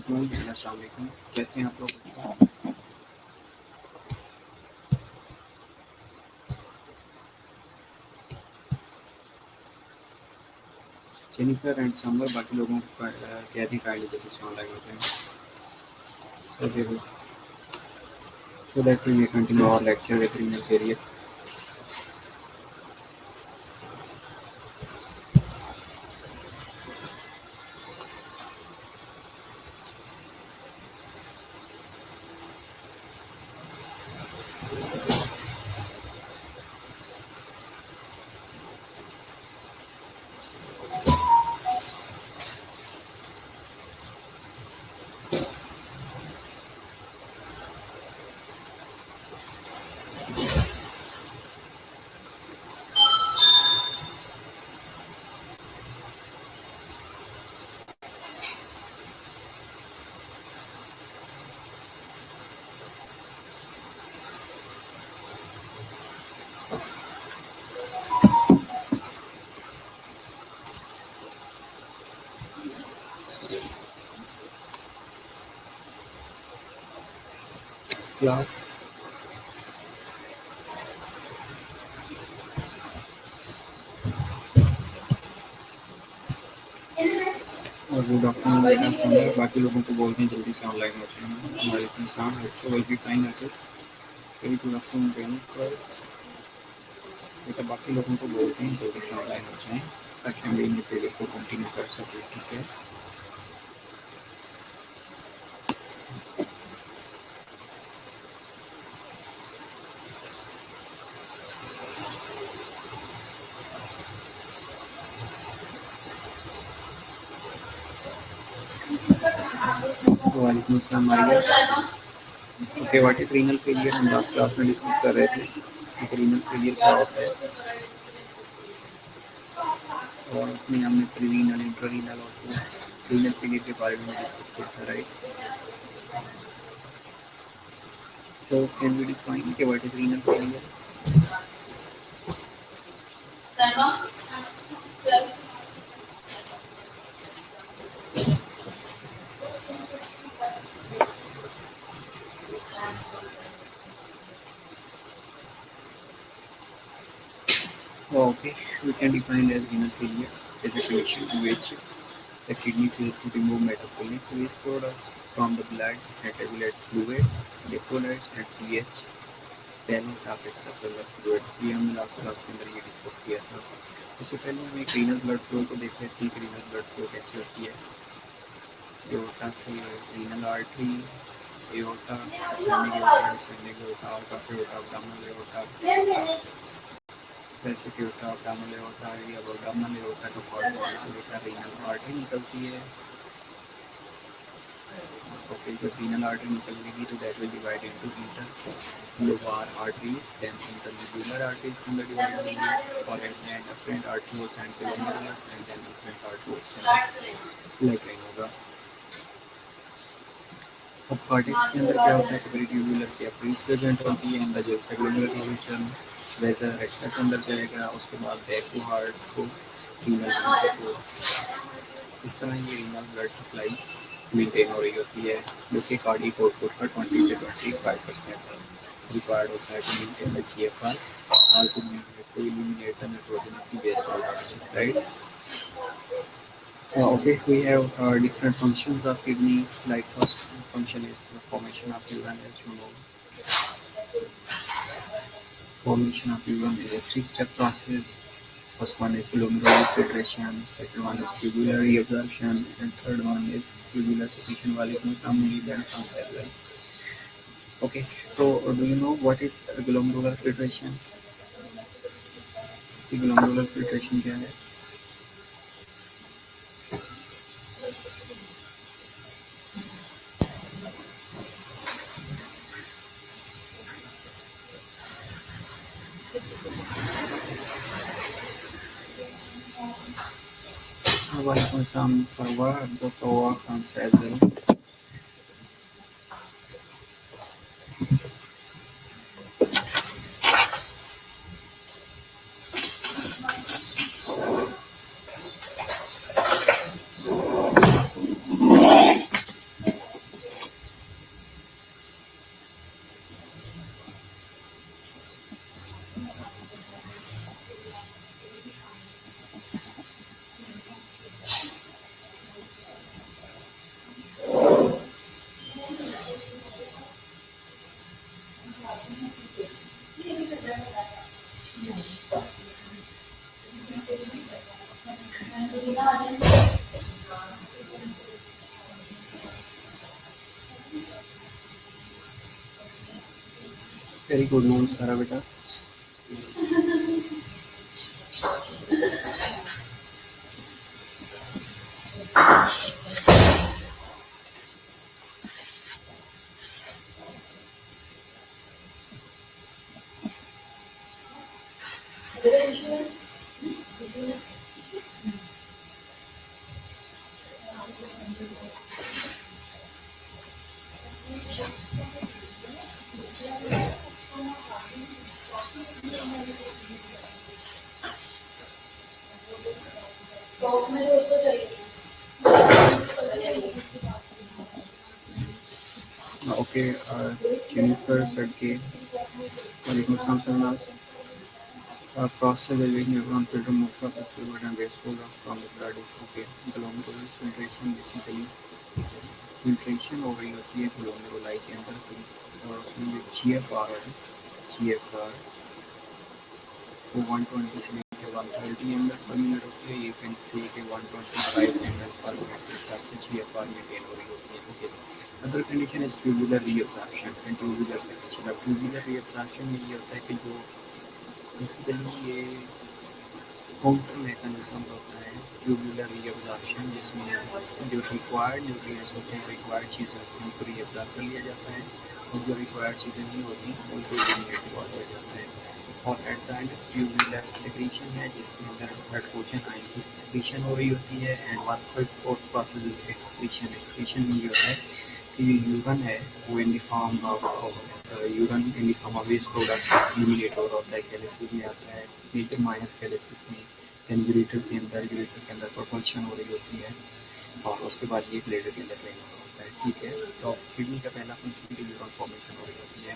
अस्सलाम वालेकुम। कैसे हैं आप लोग? जेनिफर एंड समर बाकी लोगों को कहती काइंडली जैसे ऑनलाइन होते हैं। Okay so that we may continue our lecture with renal failure. Class. और गुड आफ्टरनून समर बाकी लोगों को बोलते हैं जल्दी से ऑनलाइन हो जाए। वालेकुम सलाम। Hope will be fine access very good afternoon Jennifer. बेटा बाकी लोगों को बोलते हैं जल्दी से ऑनलाइन हो जाएं ताकि हम इन पीरियड को कंटिन्यू कर सकें। ठीक है वालेकुम अस्सलाम Maria. Okay what is renal failure? हम लास्ट क्लास में डिस्कस कर रहे थे कि रीनल फेलियर क्या होता है और उसमें हमने प्रीरीनल इंट्रारीनल और रीनल फेलियर के बारे में डिस्कस किया था right. So can we define कि what is renal failure? Okay, we can define as renal failure as a condition in which the kidney fails to remove metabolic waste products from the blood and regulate fluid, electrolytes and pH balance of extracellular fluid। ये हमने last class के अंदर ये discuss किया था। उससे पहले हम एक रीनल ब्लड फ्लो को देख रहे थे कि रीनल ब्लड फ्लो कैसे होती है। एओर्टा से renal artery, aorta, ascending aorta, descending aorta, aorta से aorta, abdominal aorta, वैसे कि होता है abdominal aorta या abdominal aorta का पार्ट से लेकर रीनल आर्टरी निकलती है। ओके जब रीनल आर्टरी निकलेगी तो that will divide into interlobar arteries, then interlobular arteries from the divided होंगे और and afferent arterioles and glomerulus and then afferent arterioles from leg line होगा। अब कार्डियक्स के अंदर क्या होता है? पेरिट्यूबुलर कैपिलरीज प्रेजेंट होती है एंड जो ग्लोमेरुलर डिवीजन वैसा एक्स्ट्रा के अंदर जाएगा। उसके बाद बैक टू हार्ट को रीनल को इस तरह ये रीनल ब्लड सप्लाई मेंटेन हो रही होती है जो कि कार्डियक आउटपुट का 20 से 25% रिक्वायर्ड होता है टू मेंटेन द जीएफआर और to eliminate the nitrogenous waste products right. Okay, we have different functions of kidney. Like first function is the formation of urine, as you know. Formation of urine is a three-step process. First one is glomerular filtration, second one is tubular reabsorption, and third one is tubular secretion वाले को सामने भी as well. Okay, so do you know what is glomerular filtration? Glomerular filtration क्या है? वालेकुम अस्सलाम फरवा just over as well. Very good morning सारा बेटा। Okay, Jennifer Sadke, Walaikum Assalam Sarnas. Process evaluating neuron filter most of the fluid and waste product from the blood is okay. Glomerular filtration basically filtration हो रही होती है glomeruli के अंदर और उसमें जो GFR है GFR वो 120 से लेकर 130 ml per minute होती है। You can say कि 125 ml per minute के हिसाब से GFR मेंटेन हो रही होती है। Okay. Other condition is tubular reabsorption and tubular secretion। अब tubular reabsorption में ये होता है कि जो बेसिकली ये काउंटर मैकेनिज्म होता है ट्यूबुलर रीअब्जॉर्प्शन, जिसमें जो रिक्वायर्ड न्यूट्रिएंट्स होते हैं, रिक्वायर्ड चीज़ें होती हैं, उनको रीअब्जॉर्ब कर लिया जाता है और जो रिक्वायर्ड चीज़ें नहीं होती उनको एलिमिनेट कर दिया जाता है। और at the end tubular secretion है जिसके अंदर ब्लड पोर्शन आयन की सिक्रीशन हो रही होती है। And one third fourth process is excretion. Excretion में ये होता है कि जो यूरन है वो in the form of urine in the form of waste products eliminate हो रहा होता है। कैलिसिस में आता है, मेजर माइनर कैलिसिस में यूरेटर के अंदर प्रोपल्शन हो रही होती है और उसके बाद ये ब्लेडर के अंदर ट्रेन होता है। ठीक है, तो किडनी का पहला फंक्शन यूरन फॉर्मेशन हो रही होती है।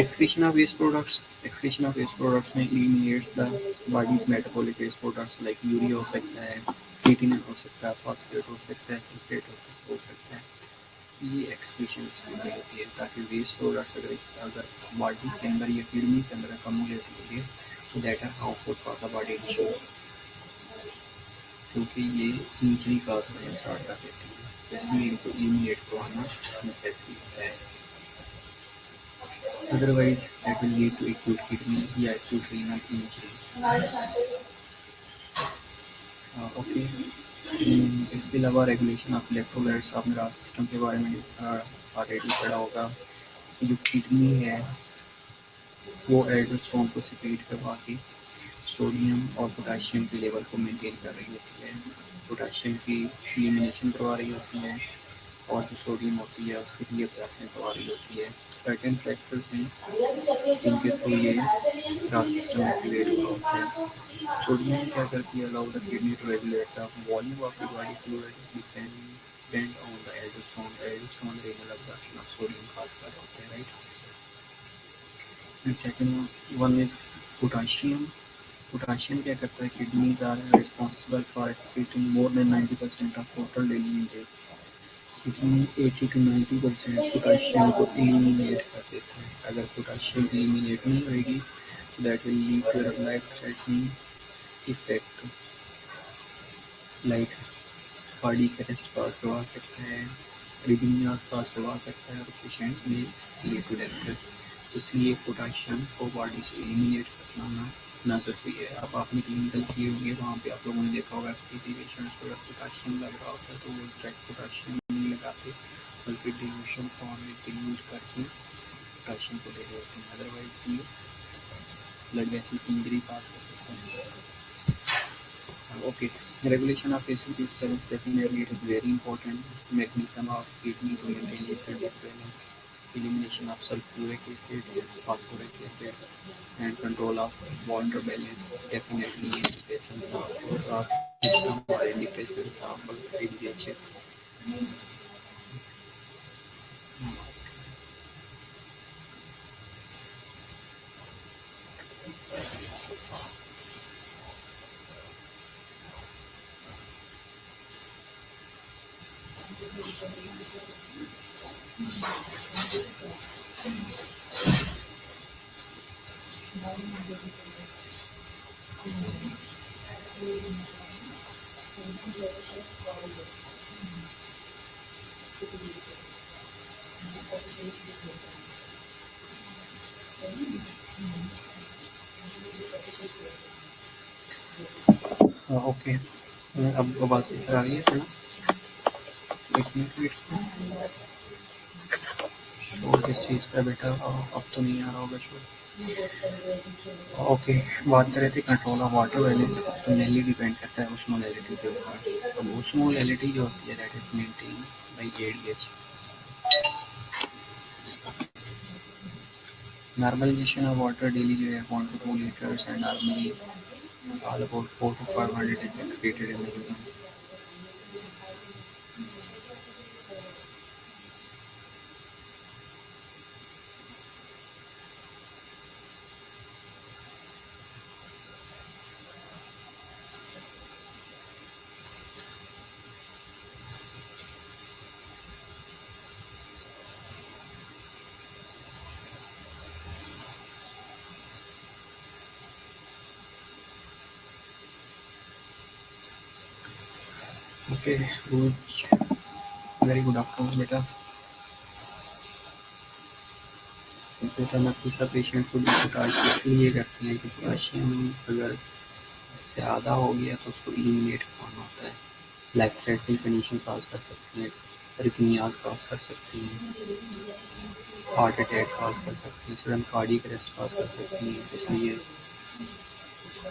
Excretion of waste products. Excretion of waste products में eliminates the body's metabolic waste products like urea हो सकता है, creatinine हो सकता है, phosphate हो सकता है, sulfate हो सकता है। ये excretion हो रही होती है ताकि waste products अगर बॉडी के अंदर या किडनी के अंदर accumulate होंगे तो that are harmful for the body tissue, क्योंकि ये injury cause होने start कर देती है, इसलिए इनको eliminate करवाना necessary होता है। Otherwise, that will lead to acute kidney या acute renal injury. ओके, इसके अलावा रेगुलेशन ऑफ इलेक्ट्रोलाइट्स, आपने रास सिस्टम के बारे में ऑलरेडी पढ़ा होगा। जो किडनी है वो एल्डोस्टेरोन को सिक्रीट करवा के सोडियम और पोटाशियम के लेवल को मेंटेन कर रही होती है, पोटाशियम की एलिमिनेशन करवा रही होती है और जो सोडियम होती है उसकी रीअब्जॉर्प्शन करवा रही होती है। सर्टेन फैक्टर्स हैं जिनके थ्रू ये रास सिस्टम एक्टिवेट हो रहा होता है। सोडियम क्या करती है, allow the kidney to regulate the volume of the body fluid depend on the aldosterone renal absorption of sodium खासकर होते हैं, right. And second one is potassium. Potassium क्या करता है, kidneys are responsible for excreting more than 90% of total daily intake. Kidney 80 to 90% potassium को eliminate कर देता है। अगर पोटाशियम एलिमिनेट नहीं होगी तो that will lead to a life threatening effect like cardiac arrest cause करवा सकता है, रिदमियास कॉज करवा सकता है और पेशेंट में लीड टू डेथ। इसलिए पोटाशियम को बॉडी से एलिमिनेट करना ना ज़रूरी है। अब आपने क्लिनिकल किए होंगे, वहाँ पे आप लोगों ने देखा होगा कि किसी पेशेंट्स को अगर पोटाशियम लग रहा होता है तो वो डायरेक्ट पोटाशियम नहीं लगाते, बल्कि डिल्यूशन फॉर्म में डिल्यूट करके पोटाशियम को दे रहे होते हैं। अदरवाइज ये ब्लड वैसे इंजरी पास कर सकते हैं। Okay, regulation of acid levels definitely it is very important mechanism of kidney to maintain acid balance, elimination of sulfuric acid, phosphoric acid, and control of water balance definitely in the presence of system or in the presence of ADH. Okay, अब आवाज़ आ रही है sir? एक minute wait करो। शोर किस चीज़ का बेटा? अब तो नहीं आ रहा होगा शोर। ओके, बात कर रहे थे कंट्रोल ऑफ वाटर बैलेंस, तो मेनली डिपेंड करता है ओस्मोलैरिटी के ऊपर। अब ओस्मोलैरिटी जो होती है that is maintain by ADH. Normalization of water daily जो है 1 to 2 liters and normally all about 4 to 500 is excreted in the human. Okay, good. Very good afternoon बेटा। बेटा नफीसा पेशेंट को पोटाशियम इसलिए करते हैं कि पोटाशियम अगर ज़्यादा हो गया तो उसको इलिमिनेट करना होता है। लाइफ थ्रेटनिंग कंडीशन काज कर सकती हैं, रिथमियाज काज कर सकती हैं, हार्ट अटैक काज कर सकती हैं, सडन कार्डियक अरेस्ट काज कर सकती हैं। इसलिए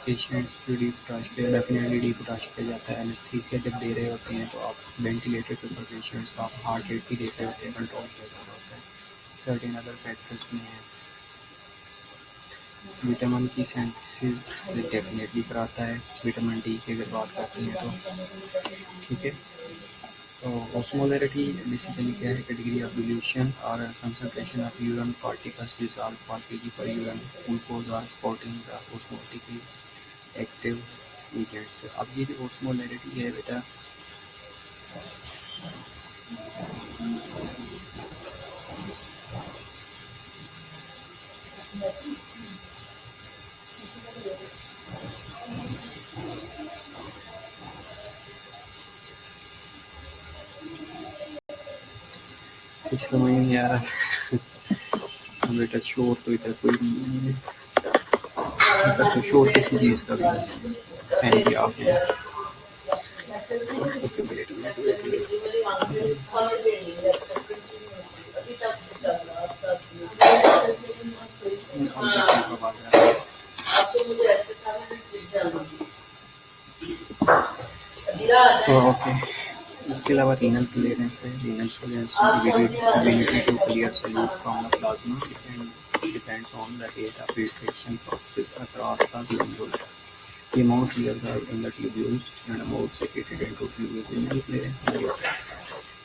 पेशेंट्स जो D potassium definitely D potassium पे जाता है। एनेस्थीसिया जब दे रहे होते हैं तो आप वेंटिलेटर के ऊपर पेशेंट्स का आप हार्ट रेट भी देख रहे होते हैं, कंट्रोल किया जा रहा होता है। सर्टेन अदर फैक्टर्स भी हैं। विटामिन की सिंथेसिस डेफिनेटली कराता है, विटामिन डी की अगर बात करते हैं तो। ठीक है, तो ऑस्मोलैरिटी बेसिकली क्या है? कैटेगरी ऑफ डिल्यूशन और concentration of urine particles dissolve पर केजी पर यूरिन ग्लूकोज और प्रोटीन का ऑस्मोटिकली एक्टिव एजेंट्स। अब ये जो ऑस्मोलैरिटी है बेटा, कुछ समझ नहीं आ रहा बेटा। शोर तो इधर कोई नहीं है, तो शोर किसी चीज़ का भी नहीं है। फैन भी ऑफ है। ओके, इसके अलावा रीनल क्लियरेंस है। Renal clearance ability to clear solute from the plasma depends on the rate of filtration process across the glomerulus. The more clears out in the tubules and more secreted into tubules. Renal clearance है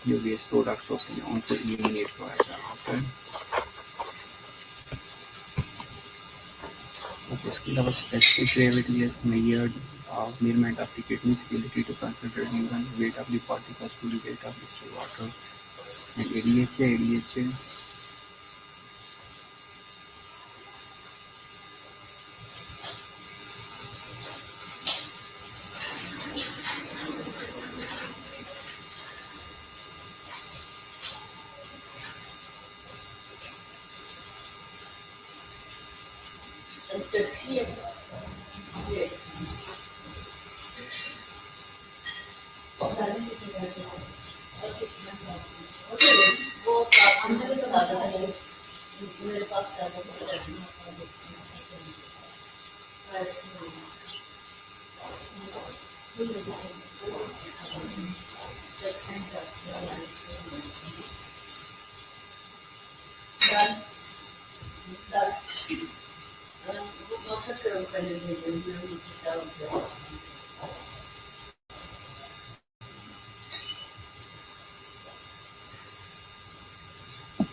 जो waste products होते हैं उनको eliminate कराया जाता है। इसके अलावा specific gravity is measured measurement of the kidney's ability to concentrate urine, weight of the particles to the weight of distilled water, and ADHA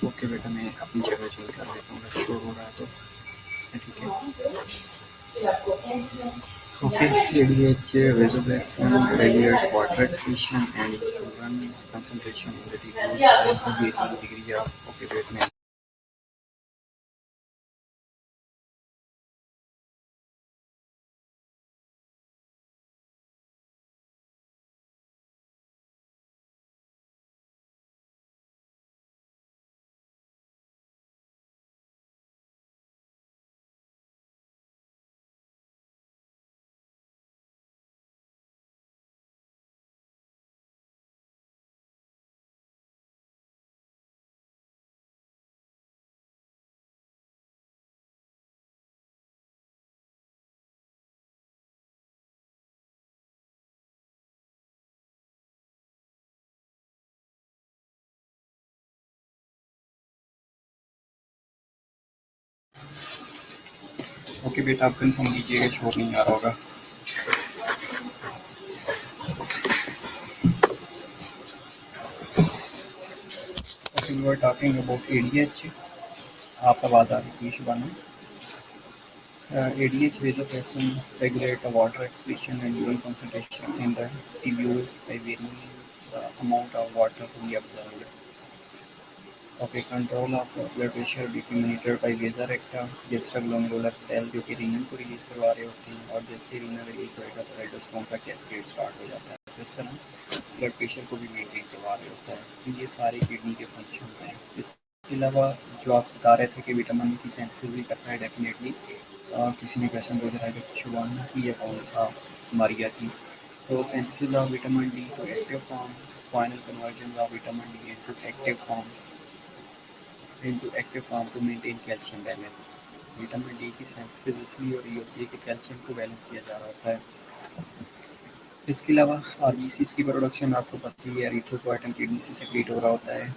okay बेटा, मैं अपनी जगह चेंज कर देता हूँ, स्टोर हो रहा है तो ठीक है। Okay, ADH vasopressin regulates water excretion and urine concentration in the tissue. 18 degree of okay wait में ओके बेटा, आप कंफर्म कीजिएगा, शोर नहीं आ रहा होगा। Okay, we are talking about ADH। आप आवाज़ आ रही थी Shivani. ADH vasopressin regulate the water excretion and urine concentration in the tubules by varying the amount of water to be absorbed. Okay, control of blood pressure BP monitor by वेजर एक्टा extraglomerular cell जो कि renal को release करवा रहे होते हैं, और जैसे रीनल रिलीज होएगा तो साइटोस्टोम का कैस्केड स्टार्ट हो जाता है, तो इस तरह ब्लड प्रेशर को भी मेंटेन करवा रहे होता है। तो ये सारे किडनी के फंक्शन हैं। इसके अलावा जो आप बता रहे थे कि विटामिन की सेंथिसिस भी करता है, डेफिनेटली किसी ने क्वेश्चन पूछा था कि शुभाना की या कौन था, मारिया की। तो synthesis of vitamin D to active form, final conversion of vitamin D into active form to maintain calcium balance. Vitamin D की सेंथिसिस इसलिए हो रही होती है कि कैल्शियम को बैलेंस किया जा रहा होता है। इसके अलावा आरबीसीज की प्रोडक्शन आपको पता ही है, एरिथ्रोपोएटिन किडनी से सेक्रेट हो रहा होता है,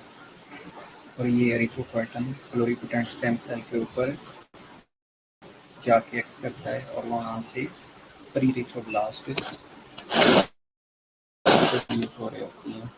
और ये एरिथ्रोपोएटिन प्लुरिपोटेंट स्टेम सेल के ऊपर जाके एक्ट करता है, और वहाँ से प्रीरेथ्रोब्लास्ट प्रोड्यूस हो रहे होती हैं।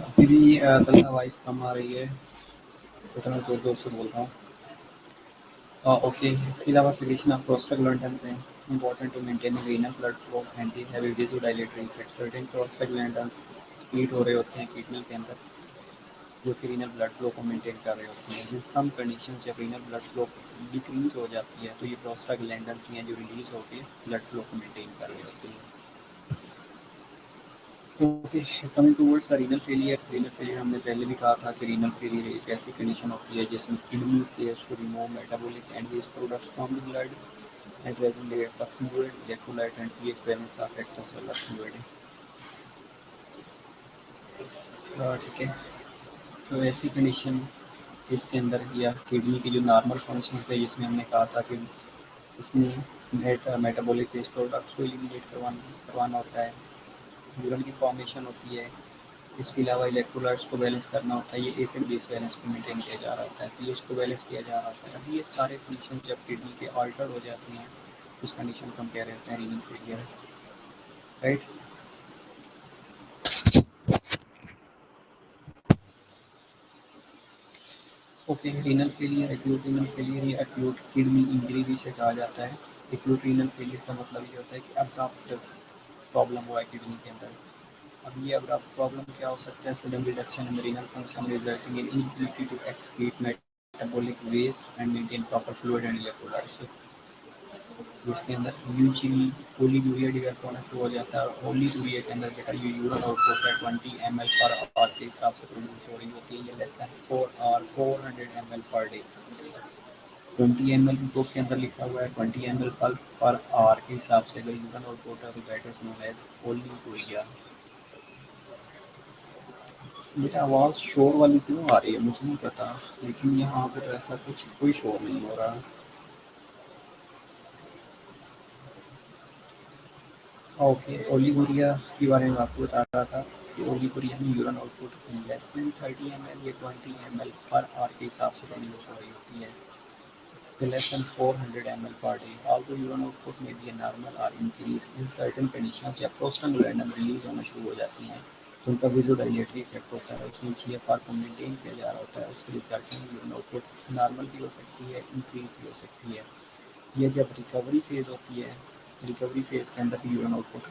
अभी भी कल आवाज़ कम आ रही है, तो मैं जोर जोर से बोल रहा हूँ। ओके, इसके अलावा सिलेक्शन ऑफ प्रोस्टाग्लैंडिन्स हैं important to maintain renal blood flow and they have vasodilatory effect. Certain prostaglandins excrete हो रहे होते हैं किडनी के अंदर, जो कि रीनल ब्लड फ्लो को मेंटेन कर रहे होते हैं। इन सम कंडीशन जब रीनल ब्लड फ्लो डिक्रीज हो जाती है, तो ये प्रोस्टाग्लैंडिन्स हैं जो रिलीज होकर ब्लड फ्लो को मेंटेन कर रहे होते हैं। Okay, coming towards the renal failure. Renal failure हमने पहले भी कहा था कि रीनल फेलियर एक ऐसी कंडीशन होती है जिसमें kidney fails to remove metabolic and waste products from the blood and regulate the fluid, electrolyte and pH balance of extracellular fluid. ठीक है, तो ऐसी कंडीशन इसके अंदर या किडनी की जो नॉर्मल फंक्शन है, जिसमें हमने कहा था कि इसमें मेटाबॉलिक वेस्ट प्रोडक्ट्स को एलिमिनेट करवाना होता है, यूरिन की फॉर्मेशन होती है। इसके अलावा इलेक्ट्रोलाइट्स को बैलेंस करना होता है, ये एसिड बेस बैलेंस को मेंटेन किया जा रहा होता है, पीएच को बैलेंस किया जा रहा होता है। अभी ये सारे कंडीशन जब किडनी के ऑल्टर हो जाती हैं, उस कंडीशन को हम कह रहे होते हैं renal failure, right. Okay, renal failure, acute renal failure या एक्यूट किडनी इंजरी भी इसे कहा जाता है। एक्यूट रीनल फेलियर का मतलब ये होता है कि अब्रप्ट प्रॉब्लम हुआ है किडनी के अंदर। अब ये अब्रप्ट प्रॉब्लम क्या हो सकता है? Sudden reduction in renal function resulting in inability to excrete metabolic waste and maintain proper fluid and electrolytes. जिसके अंदर यूजली ओलीगुरिया डेवलप होना शुरू हो जाता है। और ओलीगुरिया के अंदर बेटा ये यूरिन आउटपुट है 20 ml/h के हिसाब से प्रोड्यूस हो रही होती है। ये less than 400 ml/day। 20 ml report के अंदर लिखा हुआ है 20 ml/h के हिसाब से अगर यूरिन आउटपुट है तो दैट इज नोन एज ओलीगुरिया। बेटा आवाज़ शोर वाली क्यों आ रही है मुझे नहीं पता, लेकिन यहाँ पर ऐसा कुछ कोई शोर नहीं हो रहा। ओके, ओलिगोरिया के बारे में आपको बता रहा था कि ओलिगोरिया में urine output less than 30 ml या 20 ml/h के हिसाब से प्रोड्यूस हो रही होती है। तो less than 400 ml/day। Although urine output में भी नॉर्मल और इंक्रीज इन सर्टेन कंडीशंस या प्रोस्टाग्लैंडिन रिलीज होना शुरू हो जाती हैं, तो उनका विजुडाइलेटरी इफेक्ट होता है। उसमें जीएफआर को मेंटेन किया जा रहा होता है। उसके रिजल्टिंग यूरिन आउटपुट नॉर्मल भी हो सकती है, इंक्रीज भी हो सकती है। ये जब रिकवरी फेज होती है, रिकवरी फेज के अंदर भी यूरिन आउटपुट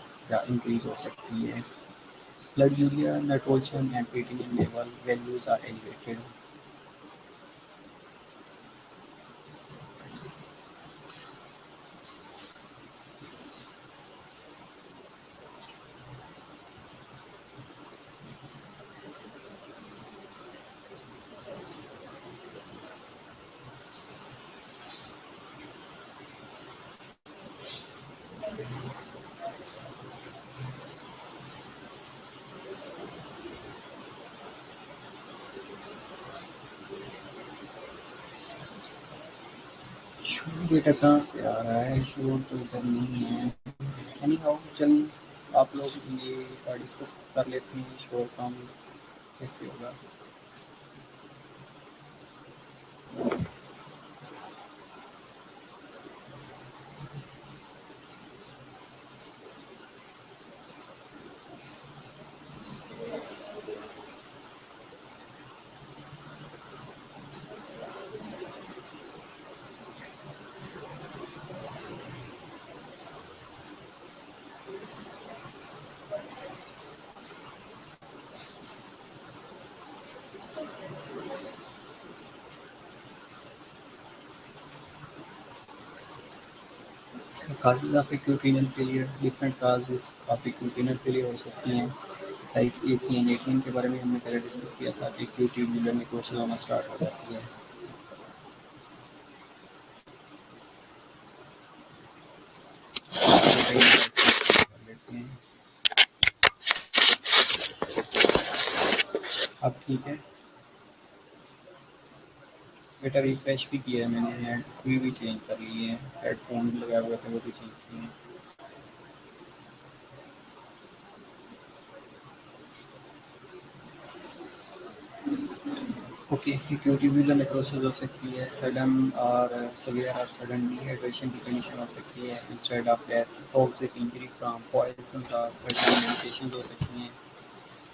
इंक्रीज हो सकती है। Blood urea nitrogen and creatinine level values are elevated. बेटा कहाँ से आ रहा है शोर? तो इधर नहीं है। एनी हाउ चलिए आप लोग ये डिस्कस कर लेते हैं शोर कम कैसे होगा। Causes of acute renal failure, different causes of acute renal failure हो सकती हैं। टाइप 18 18 के बारे में हमने पहले डिस्कस किया था कि एक्यूट रीनल निकोसिस होना स्टार्ट हो जाती है। कर लेते हैं। अब ठीक है बेटा, रिफ्रेश भी किया है मैंने, हैंड फ्री भी चेंज कर लिए हैं, हेडफोन भी लगाए हुए थे वो भी चेंज किए हैं। ओके, एक्यूट यूरिनरी नेक्रोसिस हो सकती है, सडन और सीवियर और सडन डिहाइड्रेशन की कंडीशन हो सकती है instead of death, toxic injury from poison और सर्टेन मेडिकेशन हो सकती हैं।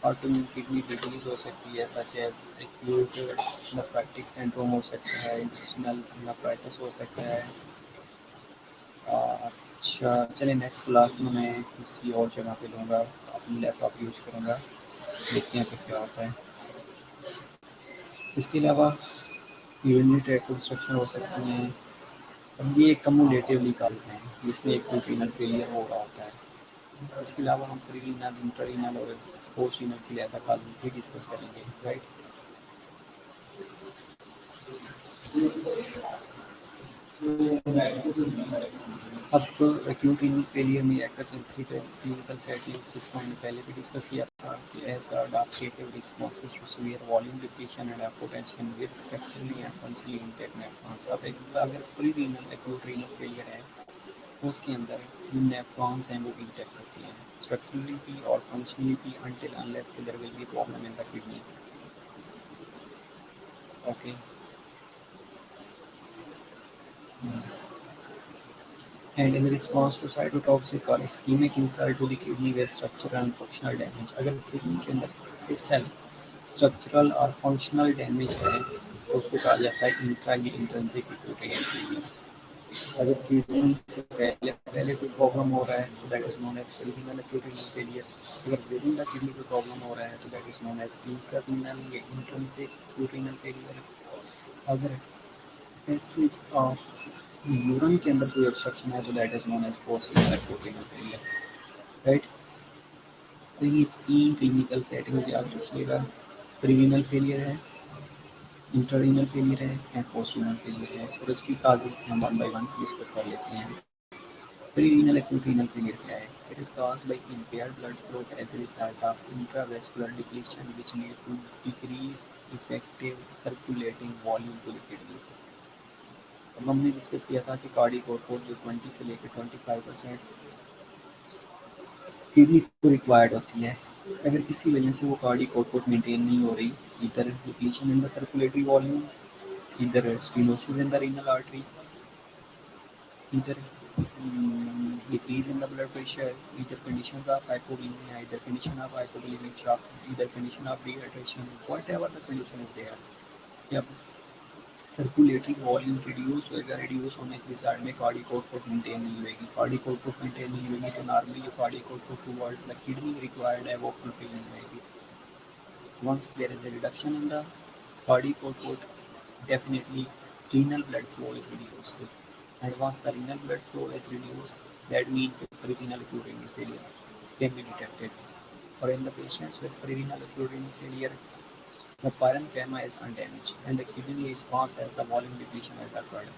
ऑटोइम्यून किडनी डिजीज हो सकती है such as acute nephritic syndrome हो सकता है, इंटेस्टिनल नेफ्राइटिस हो सकता है। अच्छा चलिए, नेक्स्ट क्लास में मैं किसी और जगह पे लूँगा, अपनी लैपटॉप यूज़ करूँगा, देखते हैं फिर क्या होता है। इसके अलावा यूरिनरी ट्रैक्ट ऑब्स्ट्रक्शन हो सकती हैं। अब ये कम्युलेटिवली कॉल्स हैं जिसमें एक रीनल फेलियर हो रहा होता है। इसके अलावा हम प्री रीनल, इंटर रीनल और पोस्ट रीनल के लिए ऐसा कॉल भी डिस्कस करेंगे, राइट। अब एक्यूट रीनल फेलियर में एक्टर्स इन क्लिनिकल सेटिंग जिसको हमने पहले भी डिस्कस किया था कि as the adaptive responses to severe volume depletion and hypotension with structurally and functionally intact nephrons. अब एक अगर pre renal acute renal failure है तो उसके अंदर जो नेफ्रॉन्स हैं वो इंटैक्ट होती हैं, स्ट्रक्चरली भी और फंक्शनली भी, until unless there will be problem in the kidney. Okay, and in response to cytotoxic or ischemic insult to the kidney with structural and functional damage। अगर किडनी के अंदर itself स्ट्रक्चरल और functional damage है तो उसको कहा जाता है इंट्रा या इंट्रिंसिक एक्यूट रीनल फेलियर। अगर किडनी से पहले पहले कोई प्रॉब्लम हो रहा है तो that is known as prerenal acute renal failure. अगर विद इन द किडनी कोई प्रॉब्लम हो रहा है तो that is known as intrarenal या इंट्रिंसिक एक्यूट रीनल फेलियर। अगर पैसेज ऑफ यूरिन के अंदर कोई ऑब्स्ट्रक्शन है तो that is known as post renal acute renal failure, right. तो ये तीन क्लिनिकल सेटिंग याद रखिएगा, प्रीरिनल फेलियर है, इंट्रारीनल फेलियर है एंड पोस्ट रीनल फेलियर है, और इसकी काजेज हम वन बाय वन डिस्कस कर लेते हैं। Prerenal acute renal failure क्या है? It is caused by impaired blood flow as a result of intravascular depletion which lead to decreased effective circulating volume to the kidney। अब हमने discuss किया था कि कार्डिक आउटपुट जो 20 से लेकर 25% किडनी को रिक्वायर्ड होती है, अगर किसी वजह से वो कार्डिक आउटपुट मेंटेन नहीं हो रही, इधर depletion in the circulatory volume, इधर stenosis in the renal artery, either decrease in the blood pressure, either conditions of hypovolemia, either condition of hypovolemic shock, either condition of dehydration, whatever the condition is there, जब circulatory volume reduce होने के result में cardiac output maintain नहीं होगी, cardiac output maintain नहीं होगी तो normally जो cardiac output towards the kidney required है वो फुलफिल नहीं होगी। Once there is a reduction in the cardiac output, definitely renal blood flow is reduced. And once the renal blood flow is reduced, that means prerenal acute renal failure can be detected. Or in the patients with prerenal acute renal failure, the parenchyma is undamaged and the kidney response as the volume depletion has occurred.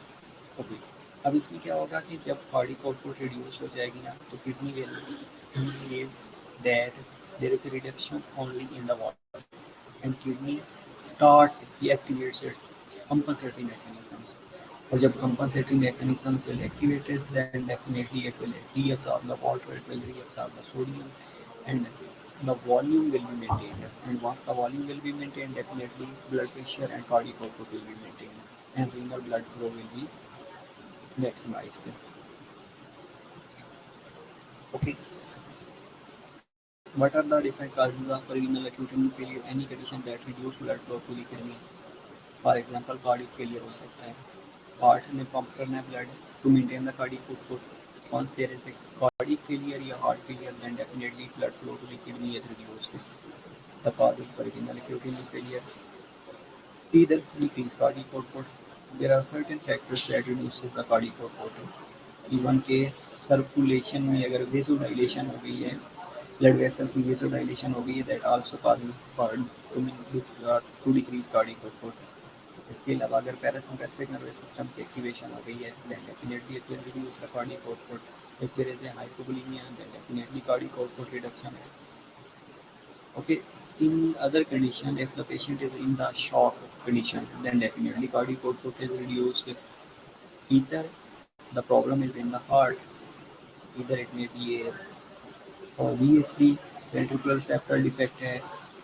Okay. अब इसमें क्या होगा कि जब cardiac output reduce हो जाएगी ना तो kidney will behave that there is a reduction only in the water and kidney starts deactivates its compensating mechanisms. और जब compensating mechanisms will activated, then definitely it will reabsorb the water, it will reabsorb the sodium, and the volume will be maintained. And once the volume will be maintained, definitely blood pressure and cardiac output will be maintained, and renal blood flow will be maximized. Okay. What are the different causes of renal acute renal failure? Any condition that reduce blood flow to the kidney. For example cardiac failure हो सकता है, heart में pump करना है blood to maintain the cardiac output. Once there is a cardiac failure या heart failure then definitely blood flow to the kidney is reduced. The cause is retinal acute renal failure, either decrease cardiac output, there are certain factors that reduces the cardiac output। Even के circulation में अगर vasodilation हो गई है, blood vessel की vasodilation हो गई है, that also causes to decrease cardiac output. इसके अलावा अगर पैरासिम्पैथेटिक नर्वस सिस्टम की एक्टिवेशन हो गई है then definitely it will reduce the cardiac output. If there is a hypovolemia then definitely cardiac output reduction है। Okay, in other condition, if the patient is in the shock condition, then definitely cardiac output is reduced. Either the problem is in the heart, either it may be a VSD, ventricular septal defect है,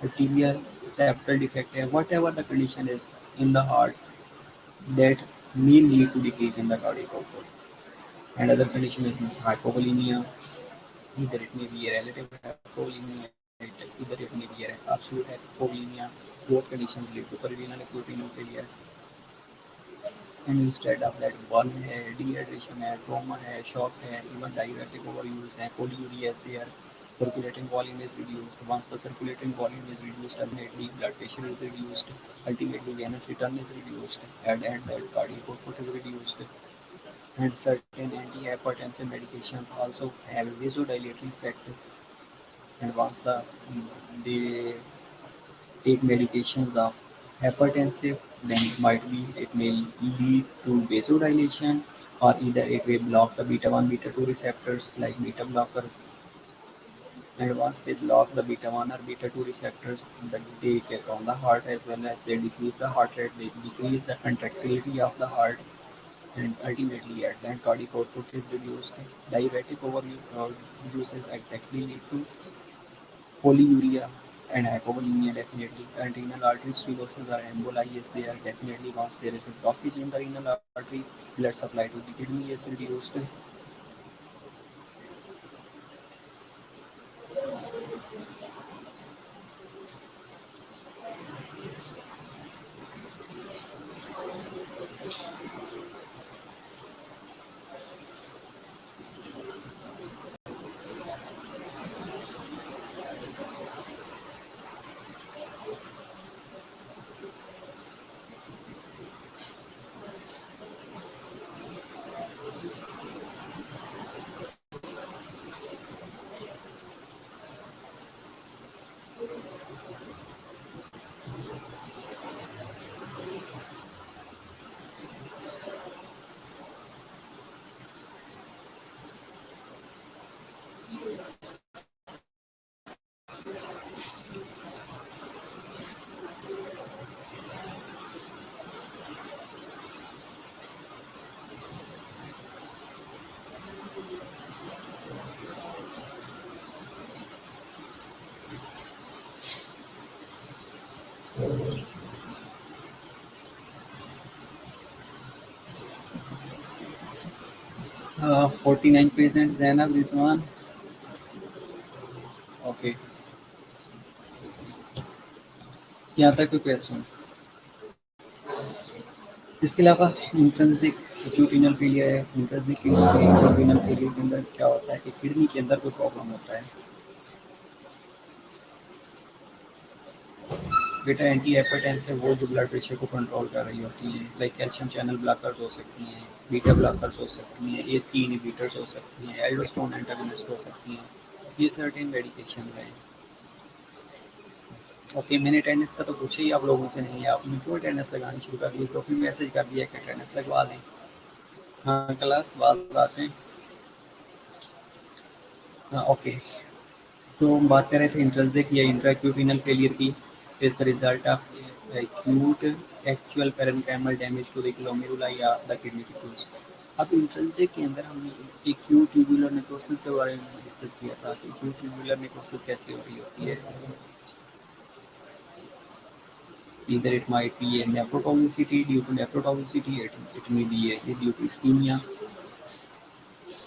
arterial septal defect है, whatever the condition is in the heart, that may lead to decrease in the cardiac output. And other condition is hypovolemia, either it may be a relative hypovolemia, either it may be an absolute hypovolemia, both conditions lead to perirenal acute renal failure। And instead of that burn है, dehydration है, trauma है, shock है, even diuretic overuse है, polyuria is there, circulating volume is reduced। Once the circulating volume is reduced, ultimately blood pressure is reduced, ultimately venous return is reduced, and that cardiac output is reduced। And certain antihypertensive medications also have a vasodilatory effect, and once they take medications of hypertensive, then it may lead to vasodilation, or either it will block the beta 1 beta 2 receptors like beta blockers, and once they block the beta 1 or beta 2 receptors, then they take on the heart as well as they decrease the heart rate, they decrease the contractility of the heart, and ultimately at that cardiac output is reduced. Diuretic overuse is exactly lead to polyuria and hypovolemia definitely. And renal artery stenosis or emboli is there definitely. Once there is a blockage in the renal artery, blood supply to the kidney is reduced. 49 patient Zainab Rizwan. Okay, यहाँ तक कोई question? इसके अलावा intrinsic acute renal failure है। Intrinsic acute renal failure के अंदर क्या होता है कि किडनी के अंदर कोई प्रॉब्लम होता है। बेटा एंटी हाइपरटेंसिव वो जो ब्लड प्रेशर को कंट्रोल कर रही होती हैं, लाइक कैल्शियम चैनल ब्लॉकर्स हो सकती हैं, बीटा ब्लॉकर्स हो सकती हैं, एसी इनहिबिटर्स हो सकती हैं, एल्डोस्टेरोन एंटागोनिस्ट हो सकती हैं। ये सर्टेन मेडिकेशन हैं। ओके, मैंने अटेंडेंस का तो पूछा ही आप लोगों से नहीं है, आपने क्यों अटेंडेंस लगानी शुरू कर दी? तो फिर मैसेज कर दिया कि अटेंडेंस लगवा लें। हाँ क्लास बात आ जाए। हाँ ओके, तो हम बात कर रहे थे इंट्रिंसिक या इंट्राक्यूट रीनल फेलियर की। Is the result of acute actual parenchymal damage to the glomeruli या the kidney tissues। अब इंट्रिंसिक के अंदर हमने एक्यूट ट्यूबुलर नेक्रोसिस के बारे में डिस्कस किया था कि एक्यूट ट्यूबुलर नेक्रोसिस कैसे हो रही होती है। Either it might be a nephrotoxicity, due to nephrotoxicity, it may be a due to ischemia,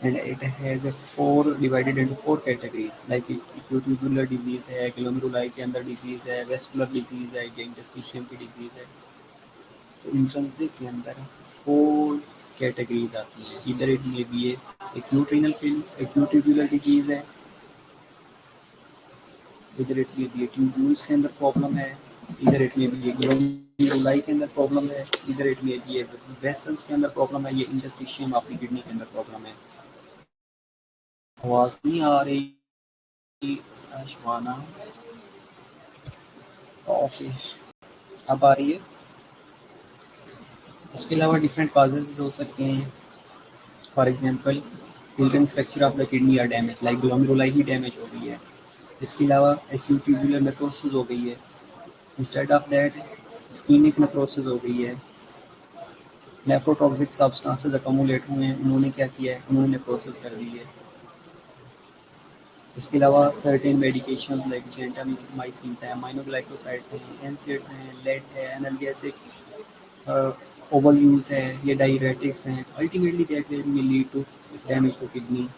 and it has a four divided into four categories like acute tubular disease है, glomeruli के अंदर disease है, vascular disease है, interstitium की disease है। तो intrinsic के अंदर फोर कैटेगरीज आती हैं। इधर it may be acute renal failure, acute tubular disease है, इधर इट मे बी ट्यूब्यूल्स के अंदर प्रॉब्लम है, इधर इट मे बी ग्लोमेरुलाई के अंदर प्रॉब्लम है, इधर इट मे बी वेसल्स के अंदर प्रॉब्लम है, ये इंटरस्टिशियम आपकी किडनी के अंदर प्रॉब्लम है। आवाज नहीं आ रही अशवाना? ओके, अब आ रही है। इसके अलावा डिफरेंट कॉजेज हो सकते हैं। For example filtering structure of the kidney are damage, like glomeruli ही डैमेज हो गई है। इसके अलावा एक्यूट ट्यूबुलर नेक्रोसिस हो गई है। Instead of that ischaemic necrosis हो गई है। नेफ्रोटॉक्सिक सब्सटेंसेस अकोमुलेट हुए हैं, उन्होंने क्या किया है, उन्होंने नेक्रोसिस कर दी है। इसके अलावा सर्टेन मेडिकेशन लाइक जेंटामाइसिन है, अमाइनोग्लाइकोसाइड्स हैं, एनसेड्स हैं, लेड है, एनाल्गेसिक ओवर यूज है, ये डायरेटिक्स हैं। Ultimately that will lead to damage to kidney.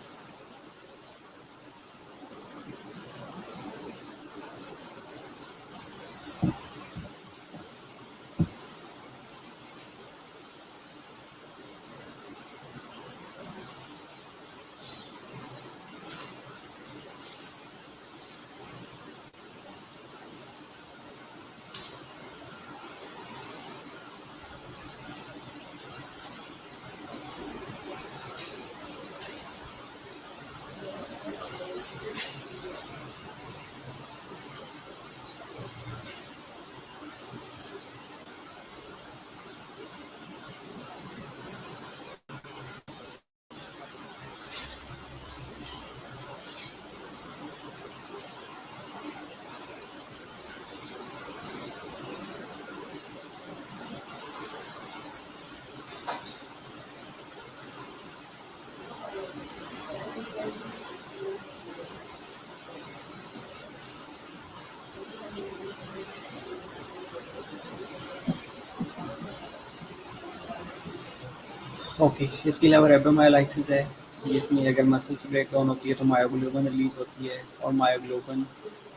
Okay, इसके अलावा रेब्डोमायोलाइसिस है, जिसमें अगर मसल की ब्रेकडाउन होती है तो मायोग्लोबिन रिलीज होती है, और myoglobin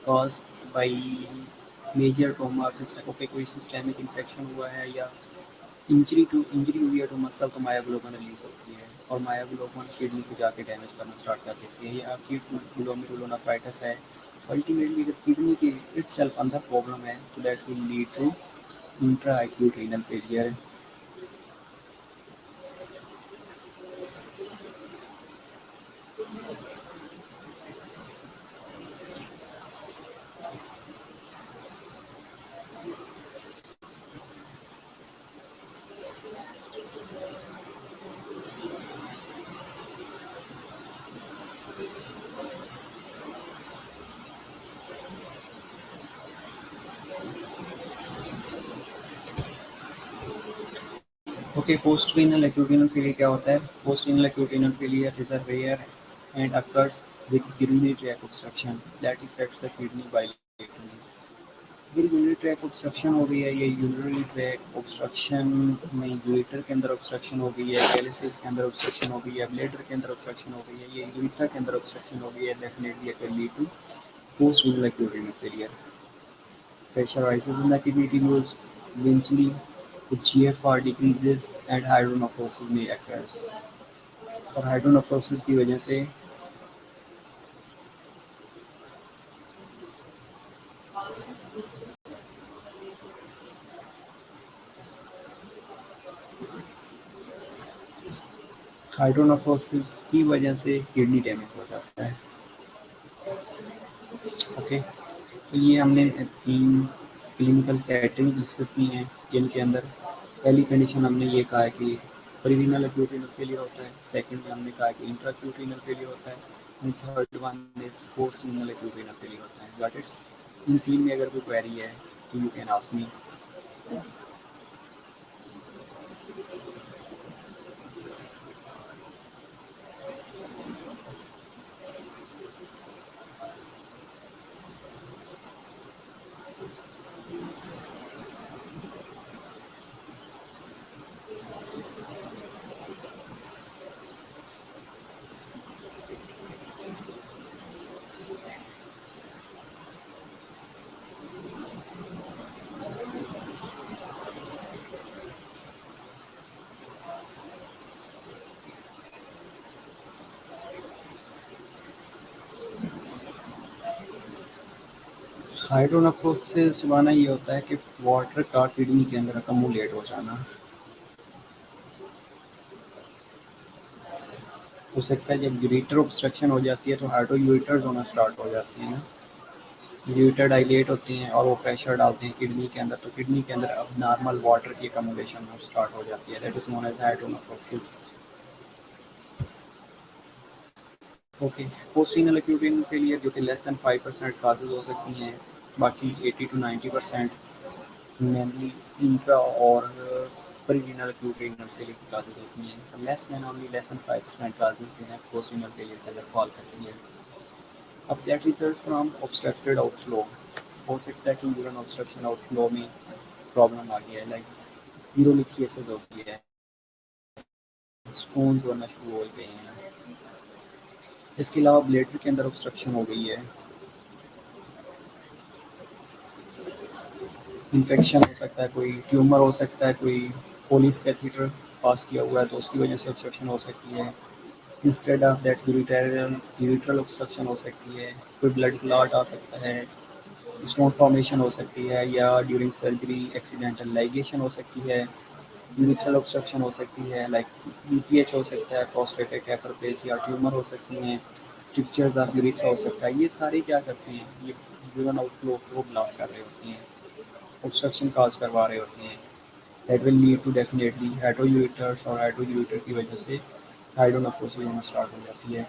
caused by major trauma system. Okay, कोई सिस्टमिक इन्फेक्शन हुआ है या इंजरी हुई है तो मसल तो मायोग्लोबिन रिलीज होती है, और मायोग्लोबिन किडनी को जाके डैमेज करना स्टार्ट कर देती है। ये आपकी ग्लोमेरुलोनेफ्राइटिस है। अल्टीमेटली अगर किडनी के इटसेल्फ अंदर प्रॉब्लम है तो that will lead to intra acute renal failure. Okay, post renal acute renal failure क्या होता है? Post renal acute renal failure is a rare and occurs with urinary tract obstruction that affects the kidney bilaterally। फिर urinary track obstruction हो गई है, ये urinary track obstruction में ureter के अंदर ऑब्स्ट्रक्शन हो गई है, कैलिसिस के अंदर ऑब्स्ट्रक्शन हो गई है, ब्लैडर के अंदर ऑब्स्ट्रक्शन हो गई है, ये यूरिथ्रा के अंदर ऑब्स्ट्रक्शन हो गई है, definitely it can lead to post urinary urinary failure. Pressure rises in the kidney tubules, eventually the GFR decreases and hydronephrosis may occurs. और हाइड्रोनेफ्रोसिस की वजह से किडनी डैमेज हो जाता है. ओके, तो ये हमने 3 क्लिनिकल सेटिंग डिस्कस की हैं जिनके अंदर पहली कंडीशन हमने ये कहा है कि प्रीरीनल एक्यूट रीनल फेलियर होता है, सेकंड में हमने कहा कि इंट्रा एक्यूट रीनल फेलियर होता है, and third one is post renal acute renal failure होता है. Got it? इन तीन में अगर कोई क्वेरी है तो you can ask me. Hydronephrosis माना ये होता है कि वाटर का किडनी के अंदर अकमुलेट हो जाना. हो सकता है जब यूरेटर ऑब्स्ट्रक्शन हो जाती है तो हाइड्रोयूरेटर्स होना स्टार्ट हो जाती हैं, यूरेटर डायलेट होते हैं और वो प्रेशर डालते हैं किडनी के अंदर, तो किडनी के अंदर अब नॉर्मल वाटर की अकोमोडेशन स्टार्ट हो जाती है. That is known as hydronephrosis. Okay, postrenal acute renal failure जो कि लेस देन 5% काजेज हो सकती हैं, बाकी 80 to 90% मेनली इंट्रा और प्रीरीनल एक्यूट रीनल फेलियर की काजेज होती हैं. तो लेस देन 5% काजेज जो हैं पोस्टीनल फेलियर के अंदर फॉल करती हैं. अब that result from obstructed outflow. हो सकता है कि यूरिन ऑब्स्ट्रक्शन आउटफ्लो में प्रॉब्लम आ गया है, लाइक यूरोलिथियसिस हो गया है, स्टोन्स बनना शुरू हो गए हैं. इसके अलावा ब्लैडर के अंदर ऑब्स्ट्रक्शन हो गई है, इन्फेक्शन हो सकता है, कोई ट्यूमर हो सकता है, कोई पोलिस कैथीटर पास किया हुआ है तो उसकी वजह से ऑब्स्ट्रक्शन हो सकती है. इंस्टेड ऑफ दैट यूरिट्रल ऑब्स्ट्रक्शन हो सकती है, कोई ब्लड क्लॉट आ सकता है, स्टोन फॉर्मेशन हो सकती है, या ड्यूरिंग सर्जरी एक्सीडेंटल लाइगेशन हो सकती है, यूरिथ्रल ऑब्स्ट्रक्शन हो सकती है, लाइक यूपीएच हो सकता है, प्रोस्टेटिक हाइपरप्लेसिया या ट्यूमर हो सकती हैं, स्ट्रक्चर्स ऑफ यूरिथ्रा हो सकता है. ये सारे क्या करते हैं, ये यूरिन आउटफ्लो को ब्लॉक कर रहे होते हैं, ऑब्स्ट्रक्शन काज करवा रहे होते हैं. That will lead to definitely hydroureters, और हाइड्रोयूरेटर की वजह से हाइड्रोनेफ्रोसिस होना स्टार्ट हो जाती है,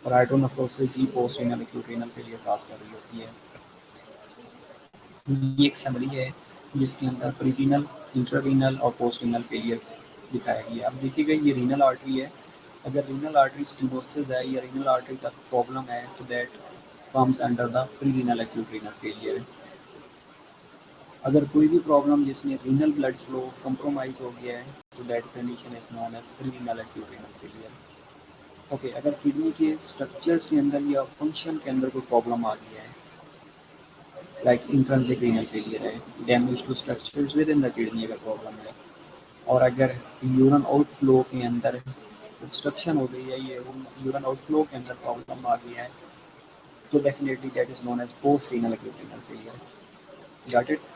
और हाइड्रोनेफ्रोसिस ही पोस्ट रीनल एक्यूट रीनल के लिए काज कर रही होती है. ये एक समरी है जिसके अंदर प्रीरीनल, इंट्रारीनल और पोस्ट रीनल फेलियर दिखाया गया. अब देखिएगा ये रीनल आर्टरी है, अगर रीनल आर्टरी स्टीनोसिस है या रीनल आर्टरी तक प्रॉब्लम है तो that comes under the prerenal acute renal failure. अगर कोई भी प्रॉब्लम जिसमें रीनल ब्लड फ्लो कंप्रोमाइज हो गया है तो that condition is known as prerenal acute renal failure. Okay, अगर किडनी के स्ट्रक्चर्स के अंदर या फंक्शन के अंदर कोई प्रॉब्लम आ गया है, लाइक इंट्रांसिक रीनल फेलियर है, damage to structures within the kidney अगर प्रॉब्लम है, और अगर यूरिन आउटफ्लो के अंदर ऑब्स्ट्रक्शन हो गई है, ये यूरिन आउटफ्लो के अंदर प्रॉब्लम आ गया है, तो definitely that is known as post renal acute renal failure. Got it?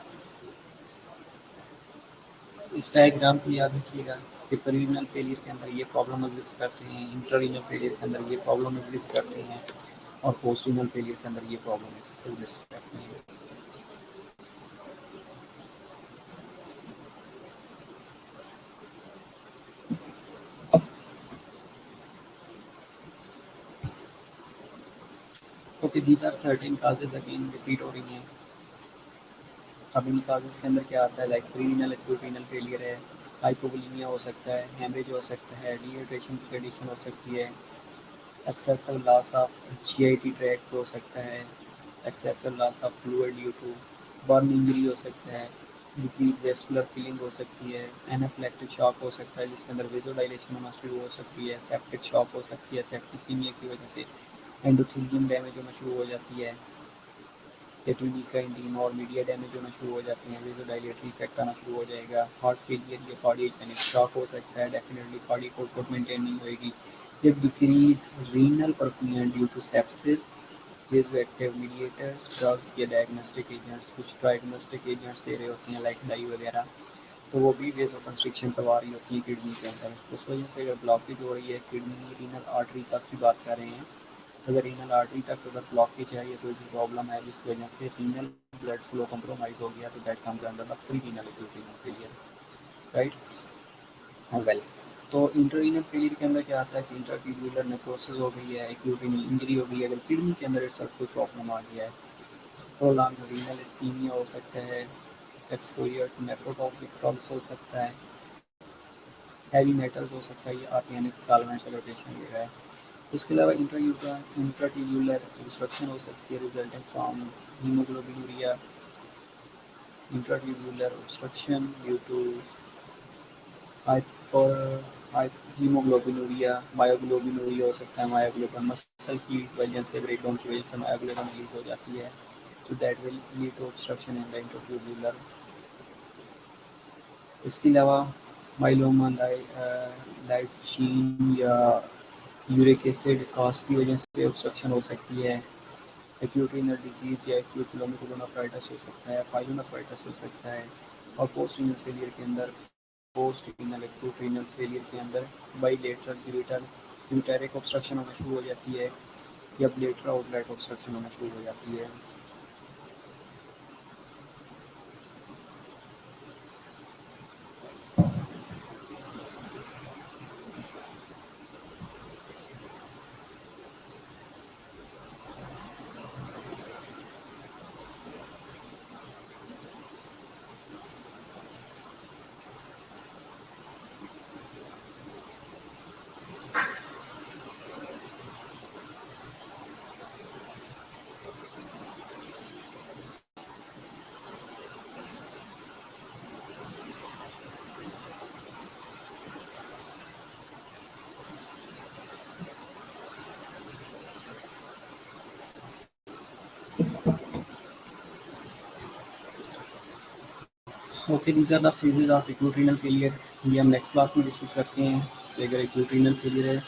इस डायग्राम को याद रखिएगा कि प्रीरीनल फेलियर के अंदर ये प्रॉब्लम एग्जिस्ट करते हैं, इंट्रारीनल फेलियर के अंदर ये प्रॉब्लम एग्जिस्ट करते हैं, और पोस्ट रीनल फेलियर के अंदर ये प्रॉब्लम एग्जिस्ट करते हैं. Okay, these are certain causes, again repeat हो रही हैं. अब इन काजेज के अंदर क्या आता है, लाइक प्रीरीनल एक्यूट रीनल फेलियर है, हाइपोवोलेमिया हो सकता है, हेमरेज हो सकता है, डिहाइड्रेशन की कंडीशन हो सकती है, excessive loss of GIT tract हो सकता है, excessive loss of fluid due to burn injury हो सकता है, डिक्रीज वेस्कुलर फीलिंग हो सकती है, एनाफिलैक्टिक शॉक हो सकता है जिसके अंदर वेजोडाइलेशन होना शुरू हो सकती है, सेप्टिक शॉक हो सकती है, सेप्टिसीमिया की वजह से एंडोथेलियम डैमेज होना शुरू हो जाती है, किडनी का इंटीन और मीडिया डैमेज होना शुरू हो जाते हैं, वेजोडाइलेटरी इफेक्ट आना शुरू हो जाएगा, हार्ट फेलियर या कार्डियोजेनिक शॉक हो सकता है, डेफिनेटली कार्डियक आउटपुट मेंटेन नहीं होएगी, जब decrease renal perfusion due to sepsis, vasoactive mediators, drugs या डायग्नोस्टिक एजेंट्स, कुछ डायग्नोस्टिक एजेंट्स दे रहे होते हैं लाइक डाई वगैरह, तो वो भी वेजो कंस्ट्रिक्शन करवा रही होती है किडनी के अंदर। उस वजह से अगर ब्लॉकेज हो रही है किडनी रीनल आर्टरी तक की बात कर रहे हैं, अगर रीनल आर्टरी तक अगर ब्लॉकेज है या कोई भी प्रॉब्लम है जिस वजह से रीनल ब्लड फ्लो कम्प्रोमाइज़ हो गया तो that comes under the pre renal acute renal failure, right. Well, तो इंट्रारीनल फेलियर के अंदर क्या आता है कि इंट्राट्यूबुलर नेक्रोसिस हो गई है, एक्यूट रीनल इंजरी हो गई है, अगर किडनी के अंदर इस कोई प्रॉब्लम आ गया है, प्रोलॉन्ग रीनल इस्कीमिया हो सकता है, एक्सपोजर टू नेफ्रोटॉक्सिक ड्रग्स हो सकता है, हैवी मेटल्स हो सकता है, ये आर्गेनिक सॉल्वेंट्स अगर पेशेंट ले रहा है। इसके अलावा इंट्राट्यूबुलर ऑब्स्ट्रक्शन हो सकती है resulting from hemoglobinuria, intratubular obstruction due to hyper hemoglobinuria, myoglobinuria हो सकता है, मायोग्लोबिन मसल की वजह से ब्रेकडाउन की वजह से मायोग्लोबिन रिलीज हो जाती है, तो that will lead to obstruction in the intratubular. इसके अलावा माइलोमा लाइट शीन या यूरिक एसिड कास्ट की वजह से ऑब्स्ट्रक्शन हो सकती है, एक्यूट रीनल डिजीज या एक्यूट ग्लोमेरुलोनेफ्राइटिस हो सकता है, पाइलोनेफ्राइटिस हो सकता है, और पोस्ट रीनल फेलियर के अंदर post renal acute renal failure के अंदर बाइलेटरल यूरेटरिक ऑब्स्ट्रक्शन होना शुरू हो जाती है या ब्लेटरा आउटलेट ऑब्स्ट्रक्शन होना शुरू हो जाती है। Okay, these are the phases of acute renal failure, ये हम नेक्स्ट क्लास में डिस्कस करते हैं कि अगर एक्यूट रीनल फेलियर है।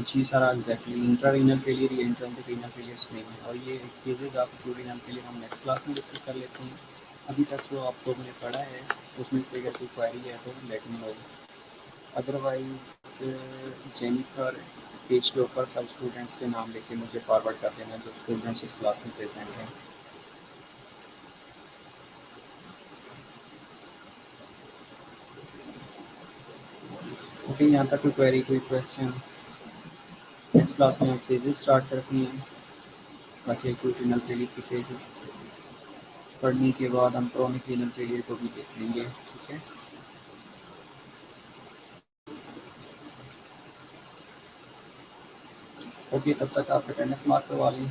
जी सारा एग्जैक्टली इंट्रा रीनल फेलियर या इंट्रा रीनल फेलियर्स नहीं है, और ये phases of acute renal failure हम नेक्स्ट क्लास में डिस्कस कर लेते हैं। अभी तक जो आप लोगों ने पढ़ा है उसमें से अगर कोई क्वेरी है तो let me know, otherwise Jennifer page के ऊपर सब स्टूडेंट्स के नाम लेके मुझे फॉरवर्ड कर देना जो स्टूडेंट्स इस क्लास में प्रेजेंट हैं। ओके, यहाँ तक कोई क्वेरी कोई क्वेश्चन? नेक्स्ट क्लास में हम फेजेस स्टार्ट करते हैं, बाकी एक्यूट रीनल फेलियर की फेजेस पढ़ने के बाद हम क्रोनिक रीनल फेलियर को भी देख लेंगे, ठीक है। ओके, तब तक आप अटेंडेंस मार्क करवा लें।